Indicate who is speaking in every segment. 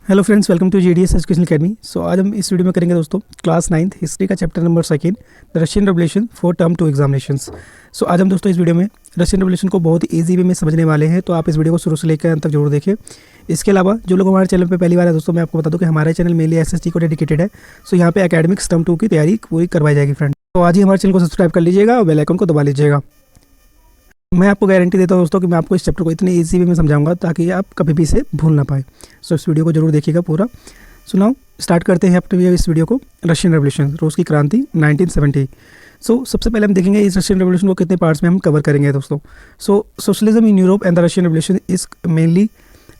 Speaker 1: Hello friends, welcome to GDS education academy. So आज हम इस वीडियो में करेंगे दोस्तों क्लास 9th हिस्ट्री का chapter number 2 the Russian revolution for term 2 examinations. So आज हम दोस्तों इस वीडियो में रशियन रेवोल्यूशन को बहुत ही ईजी वे में समझने वाले हैं, तो आप इस वीडियो को शुरू से लेकर अंत तक जरूर देखें। इसके अलावा जो लोग हमारे चैनल पर पहली बार है दोस्तों, मैं आपको बता दूं कि हमारे चैनल मेनली एसएसटी को डेडिकेटेड है। सो यहाँ पे एकेडमिक्स टर्म 2 की तैयारी पूरी करवाई जाएगी फ्रेंड। तो आज ही हमारे चैनल को सब्सक्राइब कर लीजिएगा और बेल आइकन को दबा लीजिएगा। मैं आपको गारंटी देता हूँ दोस्तों कि मैं आपको इस चैप्टर को इतनी ईजी वे में समझाऊंगा ताकि आप कभी भी इसे भूल ना पाए। सो इस वीडियो को जरूर देखिएगा पूरा। सुनाओ, स्टार्ट करते हैं अपने इस वीडियो को। रशियन रेवोल्यूशन, रूस की क्रांति 1970। सो सबसे पहले हम देखेंगे इस रशियन रेवोल्यूशन को कितने पार्ट्स में हम कवर करेंगे दोस्तों। So socialism in Europe and the Russian revolution is mainly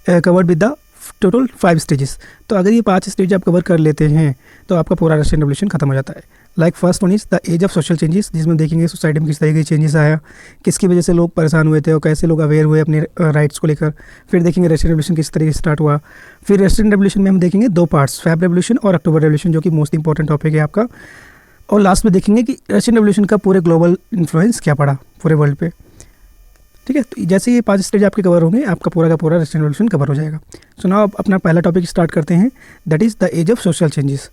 Speaker 1: covered with the total 5 stages. तो अगर ये 5 स्टेज आप कवर कर लेते हैं तो आपका पूरा रशियन रेवोल्यूशन खत्म हो जाता है। Like first one is the age of social changes, जिसमें देखेंगे सोसाइटी में किस तरह के चेंजेस आया, किसकी वजह से लोग परेशान हुए थे और कैसे लोग अवेयर हुए अपने राइट्स को लेकर। फिर देखेंगे रशियन रेवोल्यूशन किस तरीके से स्टार्ट हुआ। फिर रशियन रेवोल्यूशन में हम देखेंगे 2 पार्ट्स, फेब रेवोल्यूशन और अक्टूबर रेवोल्यूशन, जो कि मोस्ट इंपॉर्टेंट टॉपिक है आपका। और लास्ट में देखेंगे कि रशियन रेवोल्यूशन का पूरे ग्लोबल इन्फ्लुएंस क्या पड़ा पूरे वर्ल्ड पे। ठीक है, तो जैसे ये 5 स्टेज आपके कवर होंगे, आपका पूरा का पूरा रशियन रेवोल्यूशन कवर हो जाएगा। सो नाउ अब अपना पहला टॉपिक स्टार्ट करते हैं, that is the age of social changes.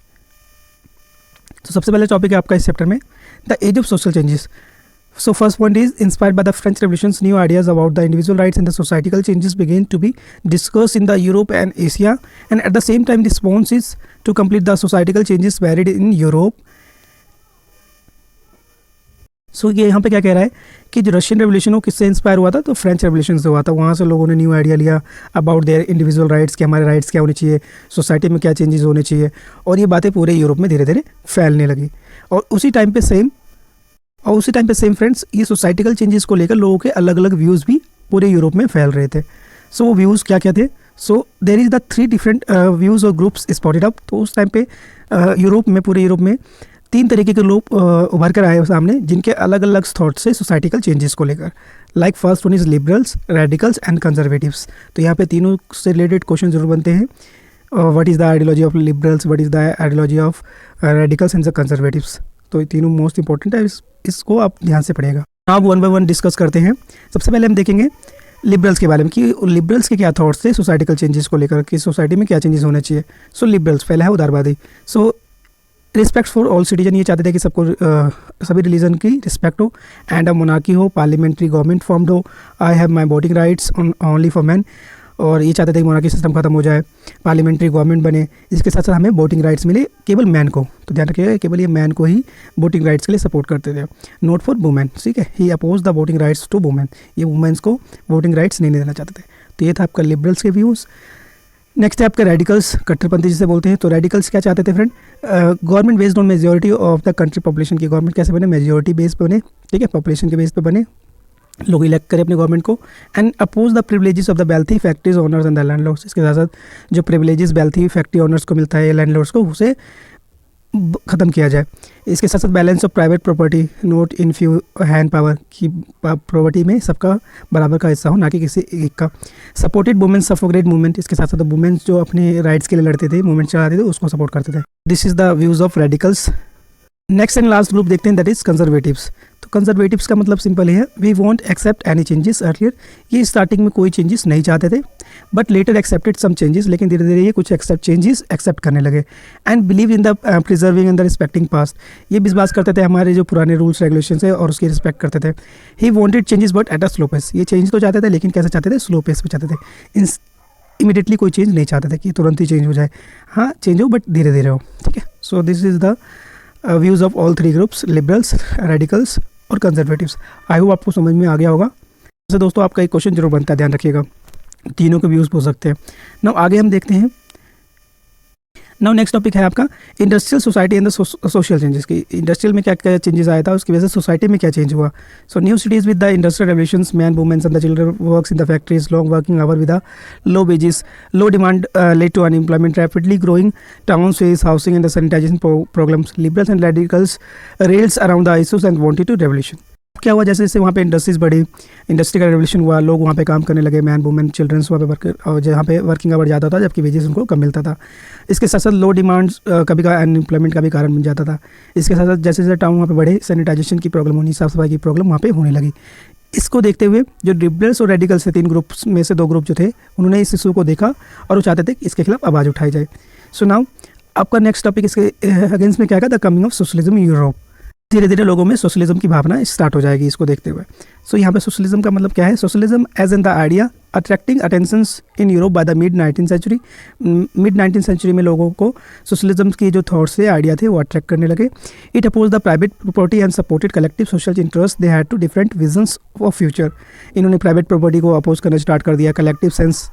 Speaker 1: तो सबसे पहले टॉपिक है आपका इस चैप्टर में the age of social changes. So first point is inspired by the French revolutions, new ideas about the individual rights and the societal changes begin to be discussed in the Europe and Asia, and at the same time response is to complete the societal changes varied in Europe. So ये यहाँ पे क्या कह रहा है कि जो Russian revolution वो किससे इंस्पायर हुआ था, तो फ्रेंच रेवोल्यूशन से हुआ था। वहाँ से लोगों ने न्यू आइडिया लिया अबाउट देयर इंडिविजुअल राइट्स, कि हमारे राइट्स क्या होने चाहिए, सोसाइटी में क्या चेंजेस होने चाहिए, और ये बातें पूरे यूरोप में धीरे धीरे फैलने लगी। और उसी टाइम पे सेम फ्रेंड्स, ये सोसाइटिकल चेंजेस को लेकर लोगों के अलग अलग व्यूज़ भी पूरे यूरोप में फैल रहे थे। सो वो व्यूज़ क्या क्या थे, so there is the 3 different views और ग्रुप्स स्पॉटेड अप। तो उस टाइम पे पूरे यूरोप में 3 तरीके के लोग उभर कर आए सामने, जिनके अलग अलग थॉट्स से सोसाइटिकल चेंजेस को लेकर। Like first one is liberals, radicals and conservatives. तो यहाँ पे तीनों से रिलेटेड क्वेश्चन जरूर बनते हैं। What is the ideology of liberals, what is the ideology of radicals and the conservatives. तो ये तीनों मोस्ट इंपॉर्टेंट है, इसको आप ध्यान से पढ़िएगा। आप 1 बाय 1 डिस्कस करते हैं। सबसे पहले हम देखेंगे लिबरल्स के बारे में कि लिबरल्स के क्या थॉट्स थे सोसाइटिकल चेंजेस को लेकर, कि सोसाइटी में क्या चेंजेस होने चाहिए। सो लिबरल्स पहला है उदारवादी। So respect for all citizen, ये चाहते थे कि सबको सभी रिलीजन की रिस्पेक्ट हो, एंड अ मोनार्की हो, पार्लियामेंट्री गवर्नमेंट फॉर्म्ड हो, I have my voting rights only for man. और ये चाहते थे कि मोनार्की सिस्टम खत्म हो जाए, पार्लियामेंट्री गवर्नमेंट बने, इसके साथ साथ हमें वोटिंग राइट्स मिले केवल मैन को। तो ध्यान रखिएगा, केवल ये मैन को ही वोटिंग राइट्स के लिए सपोर्ट करते थे, नॉट फॉर वुमेन। ठीक है, he oppose the voting rights to women, ये वुमेन्स को वोटिंग राइट्स नहीं देना चाहते थे। तो ये था आपका लिबरल्स के व्यूज़। नेक्स्ट है आपका रेडिकल्स, कट्टरपंथी जिसे बोलते हैं। तो रेडिकल्स क्या चाहते थे friend, government based on majority of the country population, की गवर्नमेंट कैसे बने, मेजोरिटी बेस पे बने। ठीक है, पॉपुलेशन के बेस पे बने, लोग इलेक्ट करें अपने गवर्नमेंट को। And oppose the privileges of the wealthy factories owners and the landlords, इसके साथ साथ जो प्रिविलेजेस वेल्थी फैक्ट्री ओनर्स को मिलता है, लैंडलॉर्ड्स को, उसे ख़त्म किया जाए। इसके साथ साथ balance of private property, note in few hand power, की प्रॉपर्टी में सबका बराबर का हिस्सा हो, ना कि किसी एक का। सपोर्टेड वुमेन सफोगेट मूवमेंट, इसके साथ साथ वुमेन्स जो अपने राइट्स के लिए लड़ते थे, मूवमेंट चलाते थे, उसको सपोर्ट करते थे। This is the views of radicals. Next and last group देखते हैं, दैट इज कंजर्वेटिव्स। तो कंजर्वेटिव्स का मतलब सिंपल ही है, we want accept any changes earlier. ये स्टार्टिंग में कोई चेंजेस नहीं चाहते थे, but later accepted some changes, लेकिन धीरे धीरे ये कुछ चेंजेस एक्सेप्ट करने लगे। And believe in the preserving and the respecting past, ये विश्वास करते थे हमारे जो पुराने रूल्स रेगुलेशन है और उसकी रिस्पेक्ट करते थे। He wanted changes but at a slow pace, ये चेंज तो चाहते थे लेकिन कैसे चाहते थे, स्लो पेस पे चाहते थे। इमीडिएटली कोई चेंज नहीं चाहते थे कि तुरंत ही चेंज हो जाए, हाँ चेंज हो बट धीरे धीरे हो। ठीक है, सो this is the views of all 3 groups, liberals, radicals और कंजर्वेटिव्स। आई होप आपको समझ में आ गया होगा। वैसे दोस्तों आपका एक क्वेश्चन जरूर बनता है, ध्यान रखिएगा, तीनों के व्यूज़ पूछ सकते हैं। नाउ आगे हम देखते हैं। नाउ नेक्स्ट टॉपिक है आपका industrial society and the social changes, की इंडस्ट्रियल में क्या क्या चेंजेस आया था, उसकी वजह से सोसाइटी में क्या चेंज हुआ। So new cities with the industrial revolutions, man womens and the children works in the factories, long working hour with low wages, low demand led to unemployment, rapidly growing towns face housing and the sanitization problems, liberals and radicals rails around the issues and wanted to revolution. क्या हुआ, जैसे जैसे वहाँ पे industries बढ़ी, industry का revolution हुआ, लोग वहाँ पे काम करने लगे, मैन वुमेन चिल्ड्रंस वहाँ पे वर्कर, और जहाँ पे वर्किंग आवर ज़्यादा था जबकि वेजेस उनको कम मिलता था। इसके साथ साथ लो डिमांड्स कभी का अनएम्प्लॉयमेंट का भी कारण बन जाता था। इसके साथ साथ जैसे जैसे टाउन वहाँ पे बढ़े, सैनिटाइजेशन की प्रॉब्लम होनी, साफ सफाई की प्रॉब्लम वहाँ पे होने लगी। इसको देखते हुए जो लिबरल्स और रेडिकल्स थे, 3 ग्रुप्स में से 2 ग्रुप जो थे, उन्होंने इस इशू को देखा और वो चाहते थे कि इसके खिलाफ आवाज़ उठाई जाए। सो नाउ आपका नेक्स्ट टॉपिक इसके अगेंस्ट में क्या है, the coming of socialism in Europe. धीरे धीरे लोगों में सोशलिज्म की भावना स्टार्ट हो जाएगी इसको देखते हुए। सो यहाँ पे सोशलिज्म का मतलब क्या है, socialism as in the idea attracting attentions in Europe by the mid 19th century. Mid 19th century में लोगों को सोशलिज्म की जो थॉट्स थे, आइडिया थे, वो अट्रैक्ट करने लगे। It oppose the private property and supported collective social interest, they had two different visions of future. इन्होंने प्राइवेट प्रॉपर्टी को अपोज करना स्टार्ट कर दिया, कलेक्टिव सेंस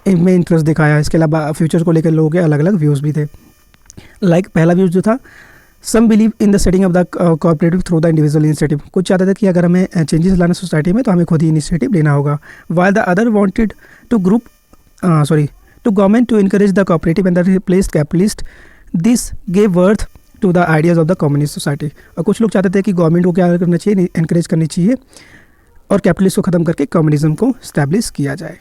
Speaker 1: में इंटरेस्ट दिखाया। इसके अलावा फ्यूचर को लेकर लोगों के अलग अलग व्यूज़ भी थे। पहला व्यूज़ जो था, some believe in the setting of the cooperative through the individual initiative. कुछ चाहते थे कि अगर हमें चेंजेस लाना सोसाइटी में तो हमें खुद ही इनिशिएटिव लेना होगा। While the other wanted to to government to encourage the cooperative and the replaced capitalist, this gave birth to the ideas of the communist society. और कुछ लोग चाहते थे कि गवर्नमेंट को क्या करना चाहिए, इनकरेज करनी चाहिए और कैपिटलिस्ट को ख़त्म करके कम्युनिज्म को स्टैब्लिश किया जाए।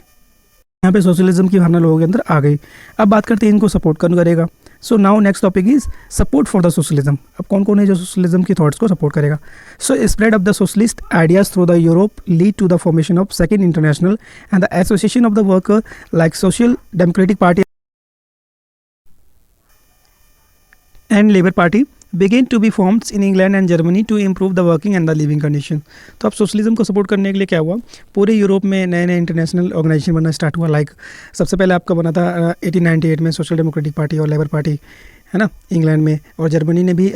Speaker 1: यहाँ पे सोशलिज्म की भावना लोगों के अंदर आ गई। अब बात करते हैं इनको सपोर्ट कौन करेगा। So now next topic is support for the socialism. अब कौन कौन है जो सोशलिज्म की थॉट्स को सपोर्ट करेगा। So spread of the socialist ideas through the Europe lead to the formation of second international and the association of the worker like social democratic party and labour party began to be formed in England and Germany to improve the working and the living condition। तो अब socialism को support करने के लिए क्या हुआ, पूरे Europe में नए नए इंटरनेशनल ऑर्गेनाइजेशन बनना स्टार्ट हुआ। सबसे पहले आपका बना था 1898 में सोशल डेमोक्रेटिक पार्टी और लेबर पार्टी, है ना, इंग्लैंड में। और जर्मनी ने भी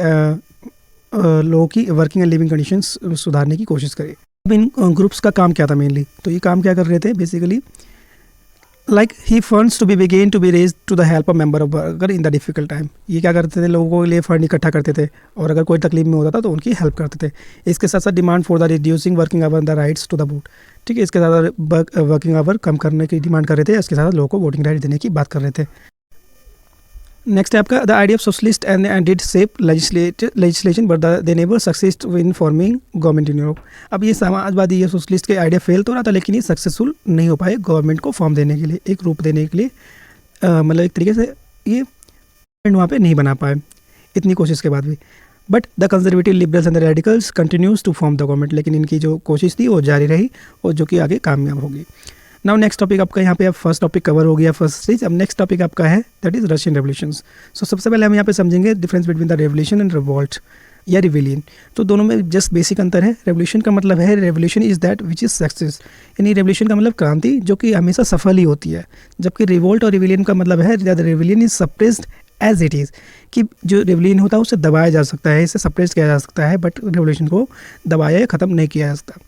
Speaker 1: लोगों की वर्किंग एंड लिविंग कंडीशंस सुधारने की कोशिश करी। अब इन ग्रुप्स का काम क्या था मेनली, तो ये काम क्या कर रहे थे basically, he funds to be begin to be raise to the help of member of worker in the difficult time. ये क्या करते थे, लोगों के लिए फंड इकट्ठा करते थे और अगर कोई तकलीफ में होता था तो उनकी हेल्प करते थे। इसके साथ साथ demand for the reducing working hour the rights to the vote. ठीक है, इसके साथ वर्किंग आवर कम करने की डिमांड कर रहे थे, इसके साथ लोगों को वोटिंग राइट देने की बात कर रहे थे। नेक्स्ट है आपका the idea of socialist and did shape legislation but they never succeeded in forming government in Europe. अब ये समाजवादी ये सोशलिस्ट के आइडिया फेल तो रहा था, लेकिन ये सक्सेसफुल नहीं हो पाए गवर्नमेंट को फॉर्म देने के लिए, एक रूप देने के लिए। मतलब एक तरीके से ये वहाँ पे नहीं बना पाए इतनी कोशिश के बाद भी। But the conservative liberals and the radicals continues to form the government. लेकिन इनकी जो कोशिश थी वो जारी रही और जो कि आगे कामयाब होगी। नाउ नेक्स्ट टॉपिक आपका यहाँ पे अब फर्स्ट टॉपिक कवर हो गया, फर्स्ट स्टेज। अब नेक्स्ट टॉपिक आपका है दैट इज रशियन रेवोल्यूशंस। सो सबसे पहले हम यहाँ पे समझेंगे difference between the revolution and revolt या रिविलियन। तो दोनों में जस्ट बेसिक अंतर है। रेवोल्यूशन का मतलब है revolution is that which is success, यानी रेवोल्यूशन का मतलब क्रांति जो कि हमेशा सफल ही होती है, जबकि रिवोल्ट और रिविलियन का मतलब है that rebellion is suppressed as it is, कि जो रेवोल्यूशन होता है उसे दबाया जा सकता है, इसे सप्रेस किया जा सकता है, बट रेवोल्यूशन को दबाया या ख़त्म नहीं किया जा सकता।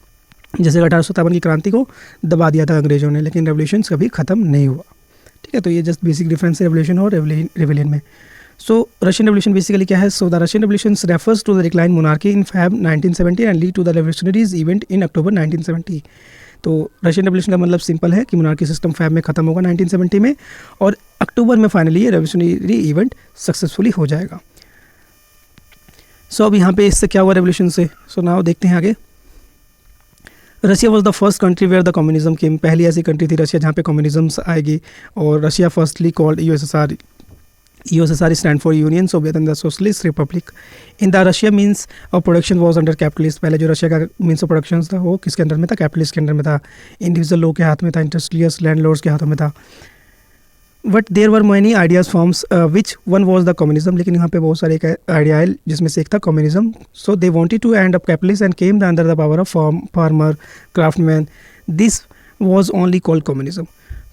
Speaker 1: जैसे 1857 की क्रांति को दबा दिया था अंग्रेजों ने, लेकिन रेवोल्यूशन कभी ख़त्म नहीं हुआ। ठीक है, तो ये जस्ट बेसिक डिफरेंस है रेवोल्यूशन और रिविलियन में। सो रशियन रेवोल्यूशन बेसिकली क्या है, so the Russian revolution refers to the decline monarchy in Feb 1970 and lead to the revolutionaries event in October 1970। तो रशियन रेवोल्यूशन का मतलब सिंपल है कि मोनार्की सिस्टम फैब में ख़त्म होगा 1970 में और अक्टूबर में फाइनली ये रेवोल्यूशनरी इवेंट सक्सेसफुली हो जाएगा। सो अब यहाँ पे इससे क्या हुआ रेवोल्यूशन से, सो नाउ देखते हैं आगे। Russia was the first country where the communism came. पहली ऐसी कंट्री थी रशिया जहाँ पे कम्युनिज्म आएगी। और Russia firstly called USSR. USSR stand for union Soviet and the socialist Republic. In the Russia means of production was under capitalist. पहले जो Russia का मीन्स ऑफ प्रोडक्शन था वो किसके अंडर में था, कैपिटलिस्ट के अंडर में था। इंडिविजुअल लोग के हाथ में था, इंडस्ट्रियस लैंडलॉर्ड्स के हाथों में था। But there were many ideas forms which one was the communism. लेकिन यहाँ पे बहुत सारे एक आइडिया है जिसमें से एक था communism. So they wanted to end up capitalist and came the under the power of farmer craftsman. This was only called communism.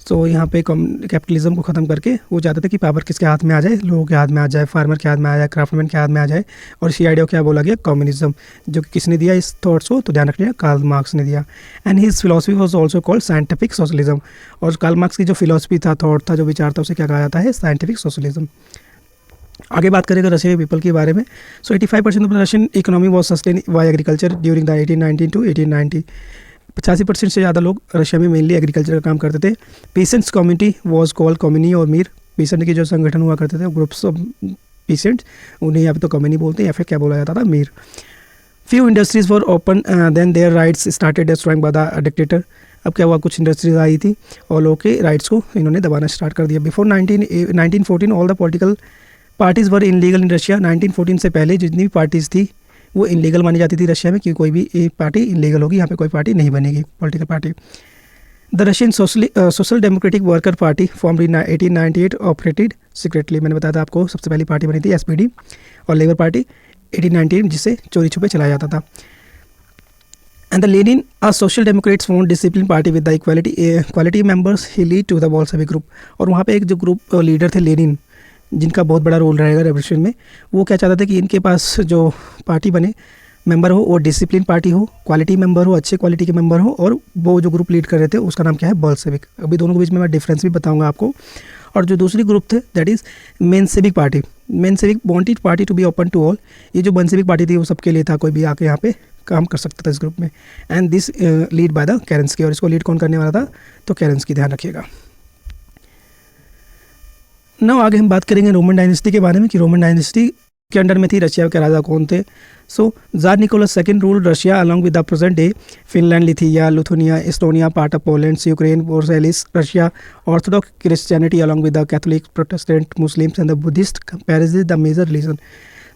Speaker 1: तो यहाँ पे कैपिटलिज्म को ख़त्म करके वो चाहते थे कि पावर किसके हाथ में आ जाए, लोगों के हाथ में आ जाए, फार्मर के हाथ में आ जाए, क्राफ्टमैन के हाथ में आ जाए। और इसी आइडिया को क्या बोला गया, कम्युनिज्म। जो कि किसने दिया इस थॉट्स को, तो ध्यान रखिएगा कार्ल मार्क्स ने दिया। And his philosophy was also called scientific socialism. और कार्ल मार्क्स की जो फिलॉसफी था, थॉट था, जो विचार था, उसे क्या कहा जाता है, साइंटिफिक सोशलिज्म। आगे बात करेंगे रशिया के पीपल के बारे में। So 85% of Russian economy was sustain by agriculture during the 1819 to 1890। 85% से ज़्यादा लोग रशिया में मेनली एग्रीकल्चर का काम करते थे। पीसेंट्स कम्युनिटी वॉज कॉल्ड कम्युनी और मीर। पीसेंट के जो संगठन हुआ करते थे, ग्रुप्स ऑफ पीसेंट्स, उन्हें यहाँ पे तो कम्युनी बोलते हैं या फिर क्या बोला जाता था, mir. Few industries for open then their rights started destroying by the dictator. अब क्या हुआ, कुछ इंडस्ट्रीज आई थी और लोगों के राइट्स को इन्होंने दबाना स्टार्ट कर दिया। Before 1914 all the political parties were illegal in Russia. 1914 से पहले जितनी भी पार्टीज़ थी वो इनलीगल मानी जाती थी रशिया में, कि कोई भी पार्टी इनलीगल होगी, यहाँ पे कोई पार्टी नहीं बनेगी political party. The Russian social democratic worker party form in 1898 operated secretly. मैंने बताया था आपको, सबसे पहली पार्टी बनी थी SPD और लेबर पार्टी 1898, जिसे चोरी छुपे चलाया जाता था। And the Lenin a social democrats found discipline party with the equality members he lead to the Bolshevik group. और वहाँ पे एक जो ग्रुप लीडर थे लेनिन, जिनका बहुत बड़ा रोल रहेगा रेवोल्यूशन में, वो क्या चाहते थे कि इनके पास जो पार्टी बने मेंबर हो वो डिसिप्लिन पार्टी हो, क्वालिटी मेंबर हो, अच्छे क्वालिटी के मेंबर हो, और वो जो ग्रुप लीड कर रहे थे उसका नाम क्या है, बोल्शेविक। अभी दोनों के बीच में मैं डिफरेंस भी बताऊंगा आपको। और जो दूसरी ग्रुप थे that is Menshevik party. Menshevik wanted party to be open to all. ये जो मेंशेविक पार्टी थी वो सबके लिए था, कोई भी आके यहाँ पे काम कर सकता था इस ग्रुप में। And this lead by the Kerensky. और इसको लीड कौन करने वाला था, तो केरेंस्की, ध्यान रखिएगा। ना आगे हम बात करेंगे रोमन डायनेस्टी के बारे में, कि रोमन डायनेस्टी के अंडर में थी रशिया के राजा कौन थे। So tsar Nicholas second rule Russia along with the present day Finland, Latvia, Lithuania, Estonia, part of Poland, Ukraine, Belarus, Russia, orthodox Christianity along with the Catholic, Protestant, Muslims and the Buddhist comprise the major religion.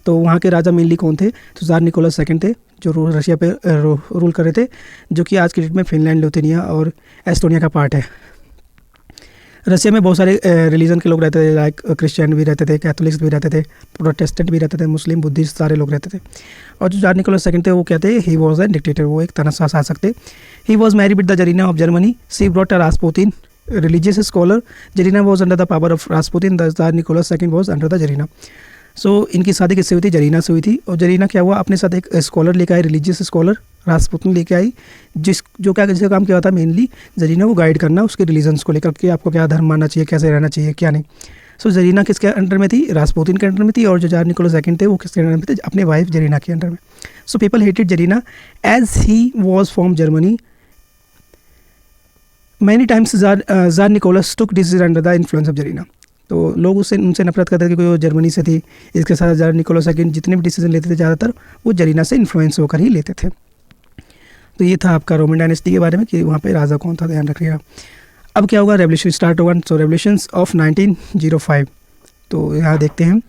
Speaker 1: तो वहाँ के राजा mainly कौन थे, तो jar Nicholas second थे, जो Russia पे rule कर रहे थे, जो कि आज के डेट में फिनलैंड, लिथुनिया और एस्टोनिया का पार्ट है। रशिया में बहुत सारे रिलीजन के लोग रहते थे, लाइक क्रिश्चियन भी रहते थे, कैथोलिक्स भी रहते थे, प्रोटेस्टेंट भी रहते थे, मुस्लिम, बुद्धिस्ट, सारे लोग रहते थे। और जो जार निकोलस सेकंड थे वो कहते हैं ही वॉज एन डिक्टेटर, वो एक तानाशाह शासक थे। He was married with the tsarina of Germany, she brought a Rasputin religious scholar, tsarina was under the power of Rasputin, the tsar Nicholas second was under the tsarina. So इनकी शादी किससे हुई थी, जरीना से हुई थी। और जरीना क्या हुआ, अपने साथ एक स्कॉलर लेकर आई, रिलीजियस स्कॉलर रास्पुतिन लेके आई, जिसका काम क्या होता है, मेनली जरीना को गाइड करना उसके रिलीजन्स को लेकर के, आपको क्या धर्म मानना चाहिए, कैसे रहना चाहिए, क्या नहीं। सो जरीना किसके अंडर में थी, रास्पुतिन के अंडर में थी। और जो जार निकोलस सेकंड थे वो किसके अंडर में थे, अपने वाइफ जरीना के अंडर में। So people hated czarina as he was from Germany. Many times czar Nicholas took decision under the influence of czarina. तो लोग उनसे नफरत करते थे क्योंकि वो जर्मनी से थी। इसके साथ जार निकोलस सेकंड जितने भी डिसीजन लेते थे ज़्यादातर वो जरीना से इन्फ्लुएंस होकर ही लेते थे। तो ये था आपका रोमन डायनेस्टी के बारे में, कि वहाँ पे राजा कौन था, ध्यान रखिएगा। अब क्या होगा, रेवोल्यूशन स्टार्ट होगा। सो रेवोल्यूशंस ऑफ 1905, तो यहाँ देखते हैं।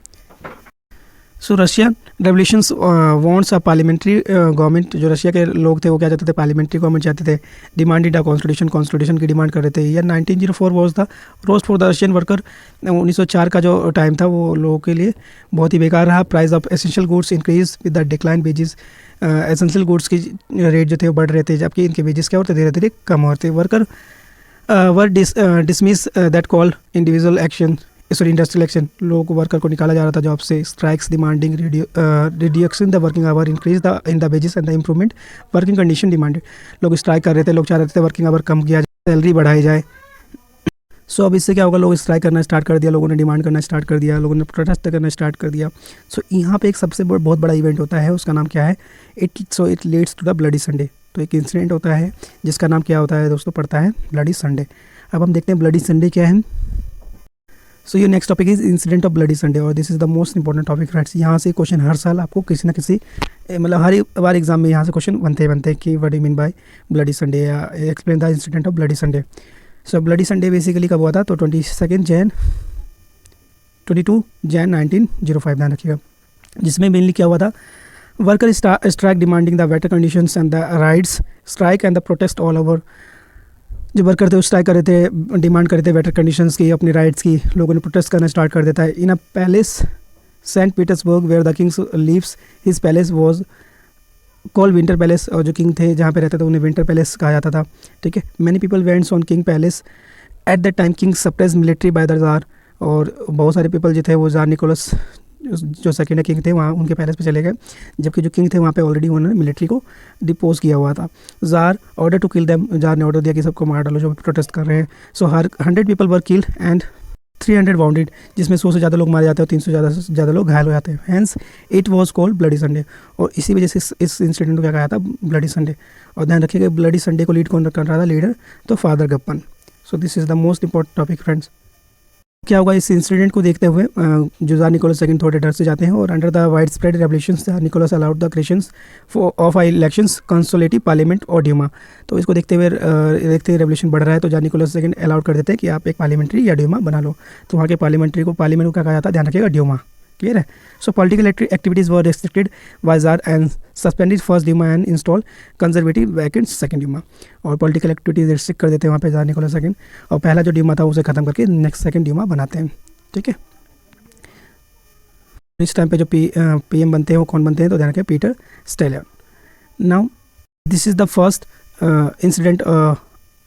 Speaker 1: So Russian revolutions wants a parliamentary government. जो रशिया के लोग थे वो क्या चाहते थे, पार्लियामेंट्री गवर्नमेंट चाहते थे। डिमांडेड अ कॉन्स्टिट्यूशन की डिमांड कर रहे थे। Year 1904 was the rose for the Russian worker. 1904 का जो टाइम था वो लोगों के लिए बहुत ही बेकार रहा। Price of essential goods increase with the decline wages. Essential goods की रेट जो थे वो बढ़ रहे थे, जबकि इनके वेजेस क्या होते धीरे धीरे कम होते। Worker were dismiss that call individual action, sorry industrial action. लोगों को, वर्कर को निकाला जा रहा था जॉब से। Strikes demanding reduction the working hour, increase the in the wages and the improvement working condition demanded. लोग स्ट्राइक कर रहे थे, लोग चाह रहे थे वर्किंग आवर कम किया जाए, सैलरी बढ़ाई जाए। सो अब इससे क्या होगा, लोग स्ट्राइक करना स्टार्ट कर दिया, लोगों ने डिमांड करना स्टार्ट कर दिया, लोगों ने प्रोटेस्ट करना स्टार्ट कर दिया। सो यहाँ पे एक सबसे बहुत बड़ा इवेंट होता है, उसका नाम क्या है, it leads to the bloody Sunday. तो एक इंसिडेंट होता है जिसका नाम क्या होता है दोस्तों, पड़ता है ब्लडी संडे। अब हम देखते हैं ब्लडी संडे क्या है। सो ये next topic is incident of Bloody Sunday, और this is the most important topic friends. यहाँ से क्वेश्चन हर साल आपको किसी ना किसी, मतलब हर बार एग्जाम में यहाँ से क्वेश्चन बनते हैं कि what do mean by Bloody Sunday, या explain the incident of Bloody Sunday. So Bloody Sunday basically कब हुआ था, तो 22 जैन 1905, ध्यान रखिएगा। जिसमें मेनली क्या हुआ था, worker strike demanding the better conditions and the rights, strike and the protest all over. जो वर्कर थे वो स्ट्राइक कर रहे थे, डिमांड कर रहे थे बेटर कंडीशंस की, अपने राइट्स की। लोगों ने प्रोटेस्ट करना स्टार्ट कर देता है। In a palace Saint Petersburg where the kings lives, his palace was called Winter Palace. और जो किंग थे जहाँ पे रहते थे उन्हें विंटर पैलेस कहा जाता था, ठीक है। Many people vents on king palace at the time king suppress military by the jar. और बहुत सारे पीपल जो थे वो जार निकोलस जो सेकेंड किंग थे वहाँ उनके पैलेस पे चले गए, जबकि जो किंग थे वहाँ पे ऑलरेडी उन्होंने मिलिट्री को डिपोज किया हुआ था। Czar order to kill them, czar ने ऑर्डर दिया कि सबको मार डालो जो प्रोटेस्ट कर रहे हैं। सो 100 people were killed and 300 bounded, जिसमें 100 से ज़्यादा लोग मारे जाते हैं और 300 से ज़्यादा लोग घायल हो जाते हैं। Hence it was called bloody Sunday, और इसी वजह से इस इंसिडेंट को क्या कहा था, ब्लडी संडे। और ध्यान रखिएगा ब्लडी संडे को लीड कौन कर रहा था, लीडर तो father Gapon. So this is the most important topic friends. क्या होगा इस इंसिडेंट को देखते हुए, जो जार निकोलस सेकंड थोड़े डर से जाते हैं, और under the wide spread revolutions Nicholas allowed the Christians of elections consultative parliament और ड्यूमा। तो इसको देखते हुए रेवोल्यूशन बढ़ रहा है, तो जार निकोलस सेकंड अलाउड कर देते हैं कि आप एक पार्लियामेंट्री या ड्यूमा बना लो। तो वहाँ के पार्लियामेंट को क्या कहा जाता है, ध्यान रखिएगा ड्यूमा, क्लियर है. So political activities were restricted by czar and suspended first Duma and install conservative vacant second Duma. और पॉलिटिकल एक्टिविटीज़ रेस्ट्रिक्ट कर देते हैं वहाँ पे ज़ार निकोलस सेकंड, और पहला जो ड्यूमा था उसे ख़त्म करके नेक्स्ट सेकंड ड्यूमा बनाते हैं. ठीक है. इस टाइम पे जो PM बनते हैं वो कौन बनते हैं, तो ध्यान रखें Peter stallion. Now this is the first incident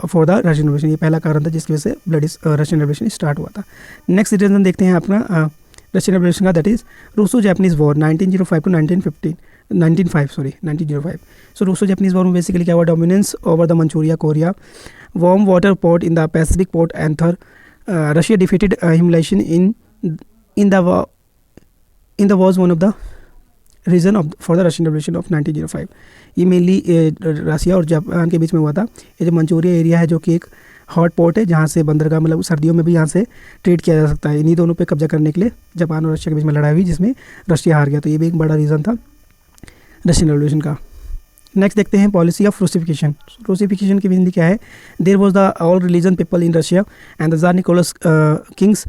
Speaker 1: for the Russian revolution. ये पहला कारण था जिसकी वजह से रशियन रेवोल्यूशन स्टार्ट हुआ था. नेक्स्ट रीजन देखते हैं अपना रशियन रेवोल्यूशन का, that is Russo Japanese war 1905 to 1905. So Russo Japanese war में बेसिकली क्या हुआ, dominance over the Manchuria, Korea, warm water port in the Pacific port Arthur. Russia defeated humiliation in the was one of the reason for the Russian Revolution of 1905. ये mainly रसिया और Japan के बीच में हुआ था. ये जो मंचूरिया एरिया है जो कि एक हॉट पोर्ट है जहाँ से बंदरगाह, मतलब सर्दियों में भी यहाँ से ट्रेड किया जा सकता है. इन्हीं दोनों पे कब्जा करने के लिए जापान और रशिया के बीच में लड़ाई हुई जिसमें रशिया हार गया. तो ये भी एक बड़ा रीज़न था रशियन रेवोल्यूशन का. नेक्स्ट देखते हैं पॉलिसी ऑफ रूसिफिकेशन. रूसिफिकेशन की हिंदी क्या है, there was the all religion people in Russia and the czar Nicholas kings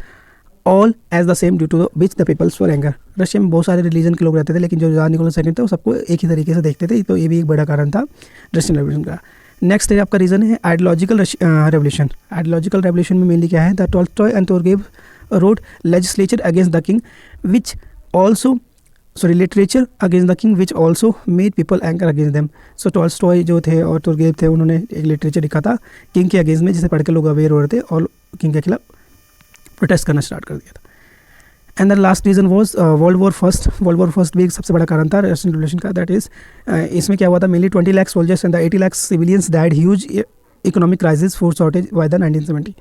Speaker 1: all as the same due to which the peoples for anger. Russia में बहुत सारे रिलीजन के लोग रहते थे लेकिन जो ज़ार निकोलस सेकंड थे वो सबको एक ही तरीके से देखते थे. तो ये भी एक बड़ा कारण था रशियन रेवोल्यूशन का. नेक्स्ट आपका रीज़न है आइडियोलॉजिकल रेवोल्यूशन. आइडियोलॉजिकल रेवोल्यूशन में मेनली क्या है, the Tolstoy and Turgenev wrote legislature against the king which also literature against the king which also made people anger against them. So Tolstoy जो थे और तुर्गेव थे उन्होंने एक लिटरेचर लिखा था किंग के अगेंस्ट में जिसे पढ़ के लोग अवेयर हो रहे थे और किंग के खिलाफ प्रोटेस्ट करना स्टार्ट कर दिया था. And the last reason was world war first. World war first भी एक सबसे बड़ा कारण था रशियन रेवोल्यूशन का. दैट इज़ इसमें क्या हुआ था, mainly 20 lakh soldiers and the 80 lakh civilians died, huge economic crisis, food shortage by the 1970.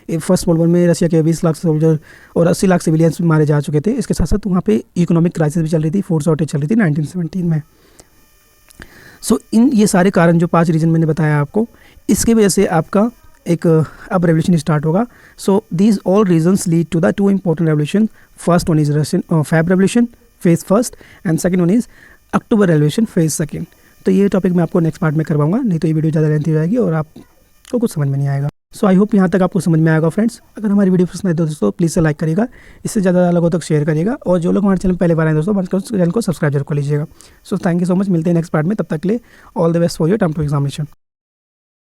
Speaker 1: First world war में रशिया के 20 लाख सोल्जर और 80 लाख सिविलियंस मारे जा चुके थे. इसके साथ साथ वहाँ पे इकोनॉमिक क्राइसिस भी चल रही थी, फूड शॉर्टेज चल रही थी 1917 में. सो इन ये सारे कारण जो 5 रीजन मैंने बताया आपको, इसकी वजह से आपका एक अब रेवोल्यूशन स्टार्ट होगा. So these all reasons lead to the 2 important revolution. First one is Russian Feb revolution phase first and second one is October revolution phase second. तो ये टॉपिक मैं आपको नेक्स्ट पार्ट में करवाऊंगा, नहीं तो ये वीडियो ज़्यादा लेंथी हो जाएगी और आपको कुछ समझ में नहीं आएगा. सो आई होप यहाँ तक आपको समझ में आएगा फ्रेंड्स. अगर हमारी वीडियो पसंद आए दोस्तों प्लीज़ से लाइक करिएगा, इससे ज़्यादा लोगों तक शेयर करिएगा, और जो लोग हमारे चैनल पहले बार आए दोस्तों हमारे चैनल को सब्सक्राइब जरूर कर लीजिएगा. So thank you so much. मिलते हैं नेक्स्ट पार्ट में, तब तक के लिए all the best for your term two examination.